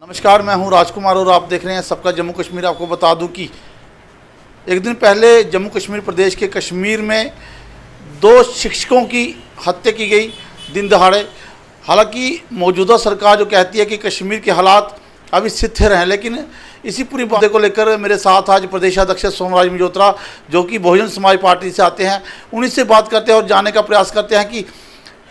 नमस्कार, मैं हूं राजकुमार और आप देख रहे हैं सबका जम्मू कश्मीर। आपको बता दूं कि एक दिन पहले जम्मू कश्मीर प्रदेश के कश्मीर में 2 शिक्षकों की हत्या की गई दिन दहाड़े। हालांकि मौजूदा सरकार जो कहती है कि कश्मीर के हालात अभी स्थिर हैं, लेकिन इसी पूरी बातें को लेकर मेरे साथ आज प्रदेश अध्यक्ष सोमराज मल्होत्रा, जो कि बहुजन समाज पार्टी से आते हैं, उन्हीं से बात करते हैं और जानने का प्रयास करते हैं कि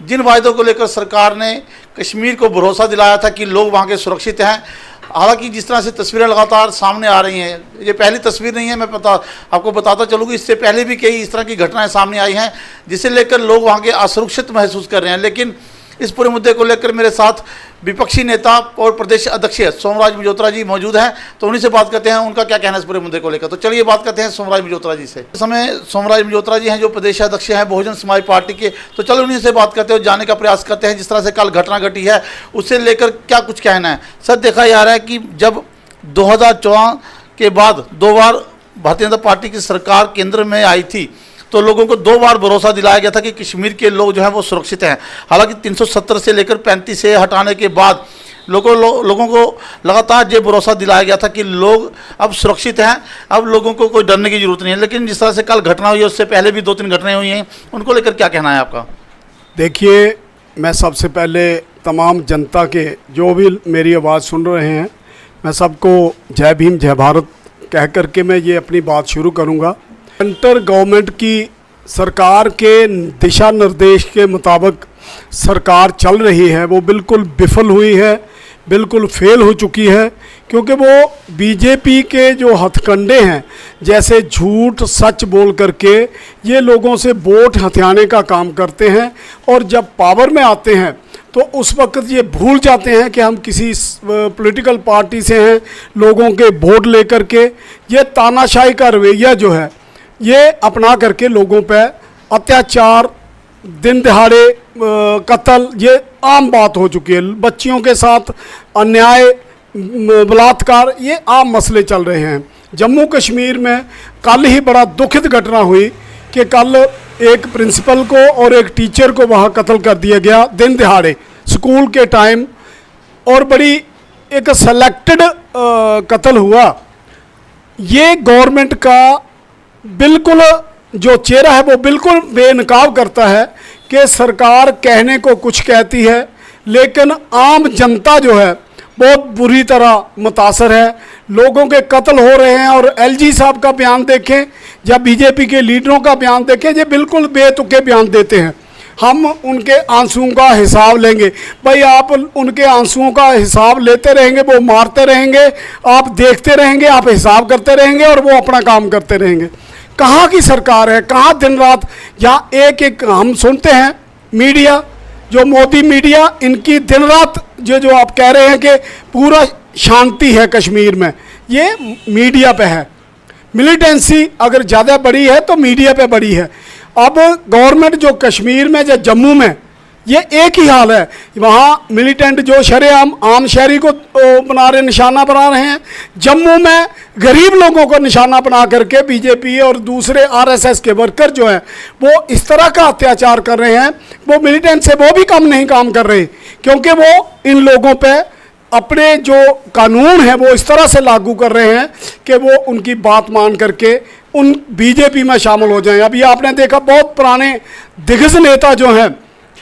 जिन वायदों को लेकर सरकार ने कश्मीर को भरोसा दिलाया था कि लोग वहाँ के सुरक्षित हैं। हालांकि जिस तरह से तस्वीरें लगातार सामने आ रही हैं, ये पहली तस्वीर नहीं है, मैं आपको बताता चलूँगी, इससे पहले भी कई इस तरह की घटनाएं सामने आई हैं जिसे लेकर लोग वहाँ के असुरक्षित महसूस कर रहे हैं। लेकिन इस पूरे मुद्दे को लेकर मेरे साथ विपक्षी नेता और प्रदेश अध्यक्ष सोमराज मल्होत्रा जी मौजूद हैं, तो उन्हीं से बात करते हैं उनका क्या कहना है इस पूरे मुद्दे को लेकर। तो चलिए बात करते हैं सोमराज मल्होत्रा जी से। इस समय सोमराज मल्होत्रा जी हैं जो प्रदेश अध्यक्ष हैं बहुजन समाज पार्टी के, तो चलो उन्हीं से बात करते हैं और जानने का प्रयास करते हैं जिस तरह से कल घटना घटी है उससे लेकर क्या कुछ कहना है। सर, देखा जा रहा है कि जब 2014 के बाद 2 बार भारतीय जनता पार्टी की सरकार केंद्र में आई थी तो लोगों को 2 बार भरोसा दिलाया गया था कि कश्मीर के लोग जो हैं वो सुरक्षित हैं। हालांकि 370 से लेकर 35 से हटाने के बाद लोगों को लगातार ये भरोसा दिलाया गया था कि लोग अब सुरक्षित हैं, अब लोगों को कोई डरने की जरूरत नहीं है। लेकिन जिस तरह से कल घटना हुई है उससे पहले भी 2-3 घटनाएं हुई हैं, उनको लेकर क्या कहना है आपका? देखिए, मैं सबसे पहले तमाम जनता के जो भी मेरी आवाज़ सुन रहे हैं, मैं सबको जय भीम जय भारत कह करके मैं ये अपनी बात शुरू करूँगा। सेंटर गवर्नमेंट की सरकार के दिशा निर्देश के मुताबिक सरकार चल रही है, वो बिल्कुल विफल हुई है, बिल्कुल फेल हो चुकी है, क्योंकि वो बीजेपी के जो हथकंडे हैं, जैसे झूठ सच बोल करके ये लोगों से वोट हथियाने का काम करते हैं, और जब पावर में आते हैं तो उस वक्त ये भूल जाते हैं कि हम किसी पॉलिटिकल पार्टी से हैं, लोगों के वोट लेकर के ये तानाशाही का रवैया जो है ये अपना करके लोगों पे अत्याचार, दिन दिहाड़े कत्ल, ये आम बात हो चुकी है। बच्चियों के साथ अन्याय, बलात्कार, ये आम मसले चल रहे हैं। जम्मू कश्मीर में कल ही बड़ा दुखद घटना हुई कि कल एक प्रिंसिपल को और एक टीचर को वहाँ कत्ल कर दिया गया दिन दिहाड़े स्कूल के टाइम, और बड़ी एक सेलेक्टेड कत्ल हुआ। ये गवर्नमेंट का बिल्कुल जो चेहरा है वो बिल्कुल बेनकाब करता है कि सरकार कहने को कुछ कहती है, लेकिन आम जनता जो है बहुत बुरी तरह मुतासर है। लोगों के कत्ल हो रहे हैं, और एलजी साहब का बयान देखें या बीजेपी के लीडरों का बयान देखें, ये बिल्कुल बेतुके बयान देते हैं। हम उनके आंसुओं का हिसाब लेंगे। भाई, आप उनके आंसुओं का हिसाब लेते रहेंगे, वो मारते रहेंगे, आप देखते रहेंगे, आप हिसाब करते रहेंगे और वो अपना काम करते रहेंगे। कहाँ की सरकार है? कहाँ दिन रात यहाँ एक हम सुनते हैं मीडिया, जो मोदी मीडिया, इनकी दिन रात जो आप कह रहे हैं कि पूरा शांति है कश्मीर में, ये मीडिया पे है। मिलिटेंसी अगर ज़्यादा बड़ी है तो मीडिया पे बड़ी है। अब गवर्नमेंट जो कश्मीर में, जो जम्मू में, ये एक ही हाल है। वहाँ मिलिटेंट जो शरेआम आम शहरी को बना रहे, निशाना बना रहे हैं। जम्मू में गरीब लोगों को निशाना बना करके बीजेपी और दूसरे आरएसएस के वर्कर जो हैं वो इस तरह का अत्याचार कर रहे हैं। वो मिलिटेंट से वो भी कम नहीं काम कर रहे, क्योंकि वो इन लोगों पे अपने जो कानून है वो इस तरह से लागू कर रहे हैं कि वो उनकी बात मान करके उन बीजेपी में शामिल हो जाएं। अभी आपने देखा बहुत पुराने दिग्गज नेता जो हैं,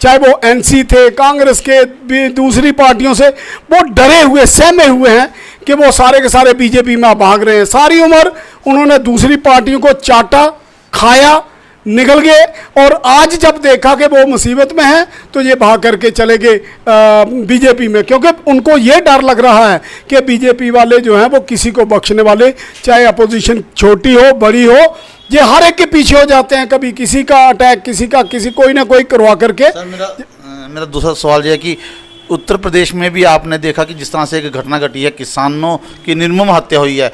चाहे वो एनसी थे, कांग्रेस के, भी दूसरी पार्टियों से, वो डरे हुए, सहमे हुए हैं कि वो सारे के सारे बीजेपी में भाग रहे हैं। सारी उम्र उन्होंने दूसरी पार्टियों को चाटा, खाया, निकल गए, और आज जब देखा कि वो मुसीबत में है तो ये भाग करके चले गए बीजेपी में, क्योंकि उनको ये डर लग रहा है कि बीजेपी वाले जो हैं वो किसी को बख्शने वाले, चाहे अपोजिशन छोटी हो बड़ी हो, ये हर एक के पीछे हो जाते हैं। कभी किसी का अटैक, किसी कोई ना कोई करवा करके। सर, मेरा दूसरा सवाल ये है कि उत्तर प्रदेश में भी आपने देखा कि जिस तरह से एक घटना घटी है, किसानों की निर्मम हत्या हुई है,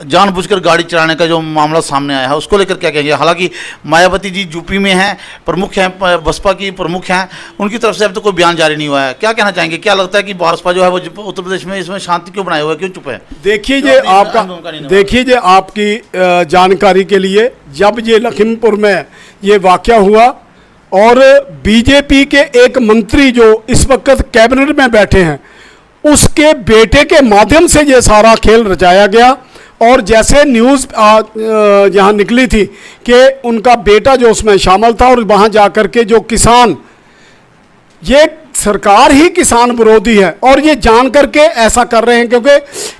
जानबूझकर गाड़ी चलाने का जो मामला सामने आया है, उसको लेकर क्या कहेंगे? हालांकि मायावती जी यूपी में हैं, प्रमुख हैं, बसपा की प्रमुख हैं, उनकी तरफ से अब तो कोई बयान जारी नहीं हुआ है। क्या कहना चाहेंगे? क्या लगता है कि बसपा जो है वो उत्तर प्रदेश में इसमें शांति क्यों बनाए हुआ है, क्यों चुप है? देखिए ये आपकी जानकारी के लिए, जब ये लखीमपुर में ये वाक़या हुआ और बीजेपी के एक मंत्री जो इस वक्त कैबिनेट में बैठे हैं, उसके बेटे के माध्यम से ये सारा खेल रचाया गया। और जैसे न्यूज़ यहाँ निकली थी कि उनका बेटा जो उसमें शामिल था और वहाँ जाकर के जो किसान, ये सरकार ही किसान विरोधी है और ये जान करके ऐसा कर रहे हैं, क्योंकि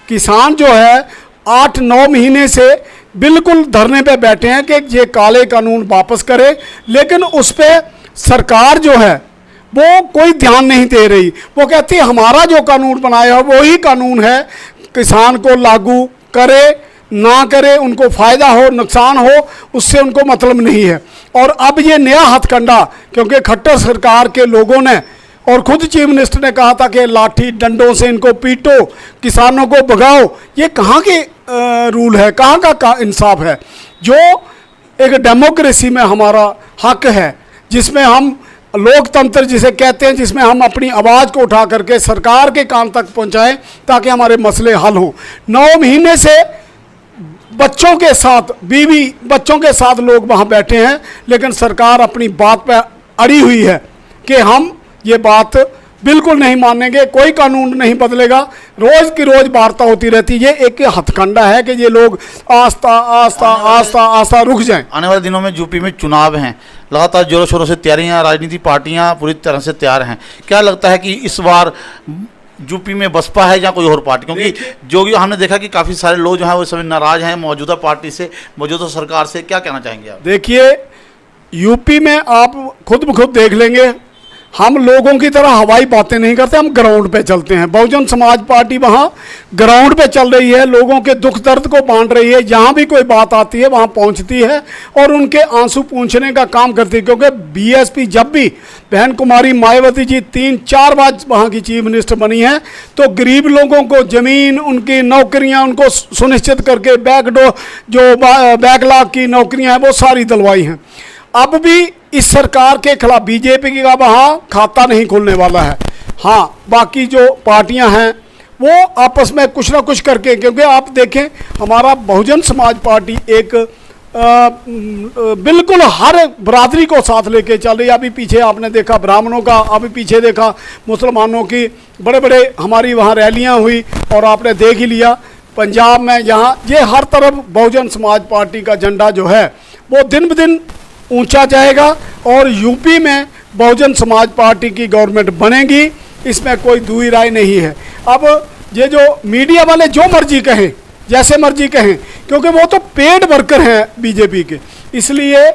किसान जो है 8-9 महीने से बिल्कुल धरने पे बैठे हैं कि ये काले कानून वापस करे, लेकिन उस पर सरकार जो है वो कोई ध्यान नहीं दे रही। वो कहती है हमारा जो कानून बनाया है वही कानून है, किसान को लागू करे ना करे, उनको फ़ायदा हो नुकसान हो उससे उनको मतलब नहीं है। और अब ये नया हथकंडा, क्योंकि खट्टर सरकार के लोगों ने और खुद चीफ मिनिस्टर ने कहा था कि लाठी डंडों से इनको पीटो, किसानों को भगाओ, ये कहाँ के रूल है, कहाँ का इंसाफ है। जो एक डेमोक्रेसी में हमारा हक है, जिसमें हम लोकतंत्र जिसे कहते हैं, जिसमें हम अपनी आवाज़ को उठा करके सरकार के कान तक पहुंचाएं ताकि हमारे मसले हल हों। 9 महीने से बच्चों के साथ, बीवी बच्चों के साथ लोग वहां बैठे हैं, लेकिन सरकार अपनी बात पर अड़ी हुई है कि हम ये बात बिल्कुल नहीं मानेंगे, कोई कानून नहीं बदलेगा। रोज़ की रोज़ वार्ता होती रहती है। ये एक हथकंडा है कि ये लोग आस्ता आस्ता आस्ता आस्ता रुक जाएं। आने वाले दिनों में यूपी में चुनाव हैं, लगातार जोरों शोरों से तैयारियां, राजनीतिक पार्टियां पूरी तरह से तैयार हैं। क्या लगता है कि इस बार यूपी में बसपा है या कोई और पार्टी? क्योंकि जो हमने देखा कि काफ़ी सारे लोग जो हैं वो सभी नाराज हैं मौजूदा पार्टी से, मौजूदा सरकार से। क्या कहना चाहेंगे आप? देखिए, यूपी में आप खुद ब खुद देख लेंगे, हम लोगों की तरह हवाई बातें नहीं करते, हम ग्राउंड पे चलते हैं। बहुजन समाज पार्टी वहाँ ग्राउंड पे चल रही है, लोगों के दुख दर्द को बांट रही है। जहाँ भी कोई बात आती है वहाँ पहुँचती है और उनके आंसू पूंछने का काम करती है। क्योंकि बीएसपी जब भी बहन कुमारी मायावती जी 3-4 बार वहाँ की चीफ मिनिस्टर बनी है, तो गरीब लोगों को ज़मीन, उनकी नौकरियाँ उनको सुनिश्चित करके बैकलॉग की नौकरियाँ हैं वो सारी दिलवाई हैं। अब भी इस सरकार के खिलाफ बीजेपी का वहाँ खाता नहीं खुलने वाला है। हाँ, बाकी जो पार्टियां हैं वो आपस में कुछ ना कुछ करके, क्योंकि आप देखें हमारा बहुजन समाज पार्टी एक बिल्कुल हर बरादरी को साथ लेके चल रही है। अभी पीछे आपने देखा ब्राह्मणों का, अभी पीछे देखा मुसलमानों की, बड़े बड़े हमारी वहाँ रैलियाँ हुई और आपने देख ही लिया पंजाब में। यहाँ ये हर तरफ बहुजन समाज पार्टी का झंडा जो है वो दिन ब दिन ऊंचा जाएगा और यूपी में बहुजन समाज पार्टी की गवर्नमेंट बनेगी, इसमें कोई दुई राय नहीं है। अब ये जो मीडिया वाले जो मर्जी कहें, जैसे मर्जी कहें, क्योंकि वो तो पेड वर्कर हैं बीजेपी के, इसलिए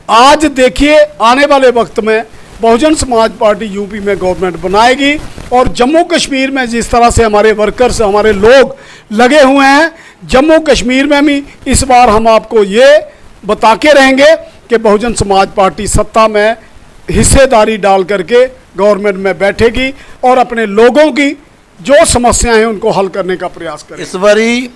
आज देखिए आने वाले वक्त में बहुजन समाज पार्टी यूपी में गवर्नमेंट बनाएगी। और जम्मू कश्मीर में जिस तरह से हमारे वर्कर्स, हमारे लोग लगे हुए हैं, जम्मू कश्मीर में भी इस बार हम आपको ये बता के रहेंगे कि बहुजन समाज पार्टी सत्ता में हिस्सेदारी डाल करके गवर्नमेंट में बैठेगी और अपने लोगों की जो समस्याएं हैं उनको हल करने का प्रयास करेगी। इस बारी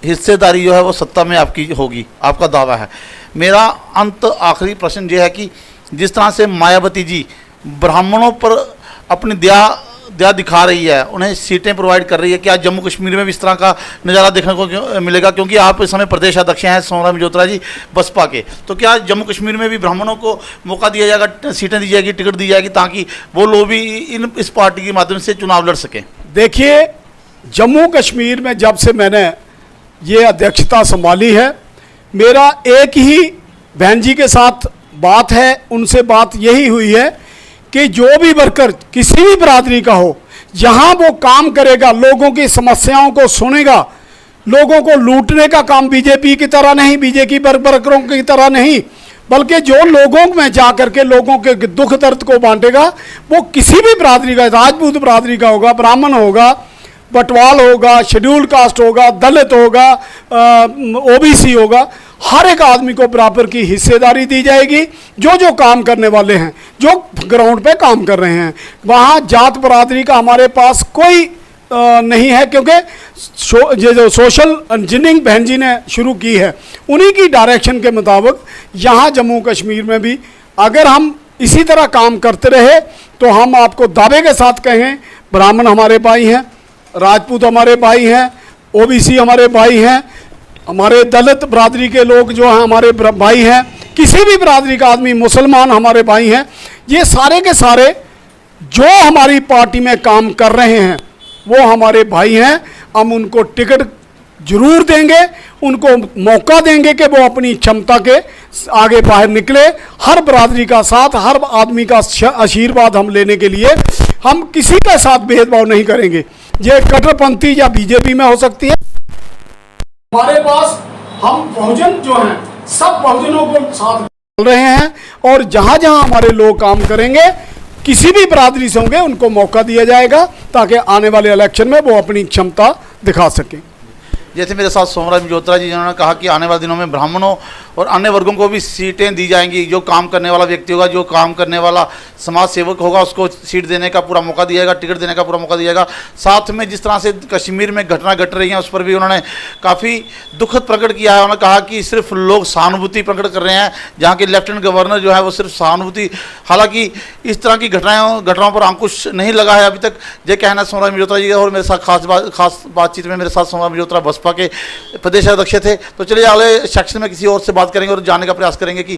हिस्सेदारी जो है वो सत्ता में आपकी होगी, आपका दावा है। मेरा आखिरी प्रश्न ये है कि जिस तरह से मायावती जी ब्राह्मणों पर अपनी दया दिखा रही है, उन्हें सीटें प्रोवाइड कर रही है, क्या जम्मू कश्मीर में भी इस तरह का नज़ारा देखने को मिलेगा? क्योंकि आप इस समय प्रदेश अध्यक्ष हैं सोमराम जोत्रा जी बसपा के, तो क्या जम्मू कश्मीर में भी ब्राह्मणों को मौका दिया जाएगा, सीटें दी जाएगी, टिकट दी जाएगी, ताकि वो लोग भी इस पार्टी के माध्यम से चुनाव लड़ सकें? देखिए, जम्मू कश्मीर में जब से मैंने ये अध्यक्षता संभाली है, मेरा एक ही बहन जी के साथ बात है, उनसे बात यही हुई है कि जो भी वर्कर किसी भी बरादरी का हो, जहां वो काम करेगा, लोगों की समस्याओं को सुनेगा, लोगों को लूटने का काम बीजेपी की तरह नहीं, बीजेपी वर्करों की तरह नहीं, बल्कि जो लोगों में जा करके लोगों के दुख दर्द को बांटेगा, वो किसी भी बरादरी का, राजपूत बरादरी का होगा, ब्राह्मण होगा, बटवाल होगा, शेड्यूल कास्ट होगा, दलित होगा, ओबीसी होगा, हर एक आदमी को बराबर की हिस्सेदारी दी जाएगी। जो जो काम करने वाले हैं, जो ग्राउंड पे काम कर रहे हैं, वहाँ जात बरादरी का हमारे पास कोई नहीं है, क्योंकि ये जो सोशल इंजीनियरिंग बहन जी ने शुरू की है, उन्हीं की डायरेक्शन के मुताबिक यहाँ जम्मू कश्मीर में भी अगर हम इसी तरह काम करते रहे तो हम आपको दावे के साथ कहें, ब्राह्मण हमारे भाई हैं, राजपूत हमारे भाई हैं, ओबीसी हमारे भाई हैं, हमारे दलित बरादरी के लोग जो हैं हमारे भाई हैं, किसी भी बरादरी का आदमी, मुसलमान हमारे भाई हैं। ये सारे के सारे जो हमारी पार्टी में काम कर रहे हैं वो हमारे भाई हैं, हम उनको टिकट जरूर देंगे, उनको मौका देंगे कि वो अपनी क्षमता के आगे बाहर निकले। हर बरादरी का साथ, हर आदमी का आशीर्वाद हम लेने के लिए हम किसी के साथ भेदभाव नहीं करेंगे। ये कट्टरपंथी या बीजेपी में हो सकती है, हमारे पास हम बहुजन जो हैं सब बहुजनों को साथ चल रहे हैं, और जहां जहां हमारे लोग काम करेंगे किसी भी बरादरी से होंगे उनको मौका दिया जाएगा ताकि आने वाले इलेक्शन में वो अपनी क्षमता दिखा सकें। जैसे मेरे साथ सोमराज मल्होत्रा जी, जिन्होंने कहा कि आने वाले दिनों में ब्राह्मणों और अन्य वर्गों को भी सीटें दी जाएंगी। जो काम करने वाला व्यक्ति होगा, जो काम करने वाला समाज सेवक होगा, उसको सीट देने का पूरा मौका दिया जाएगा, टिकट देने का पूरा मौका दिया जाएगा। साथ में जिस तरह से कश्मीर में घटना घट रही हैं उस पर भी उन्होंने काफ़ी दुखद प्रकट किया है। उन्होंने कहा कि सिर्फ लोग सहानुभूति प्रकट कर रहे हैं, जहाँ के लेफ्टिनेंट गवर्नर जो है वो सिर्फ सहानुभूति, हालांकि इस तरह की घटनाओं पर अंकुश नहीं लगा है अभी तक। ये कहना है सोमराज मल्होत्रा जी का। और मेरे साथ खास बातचीत में मेरे साथ सोमराज मल्होत्रा बसपा के प्रदेश अध्यक्ष थे। तो चलिए अगले सेक्शन में किसी और से बात करेंगे और जानने का प्रयास करेंगे कि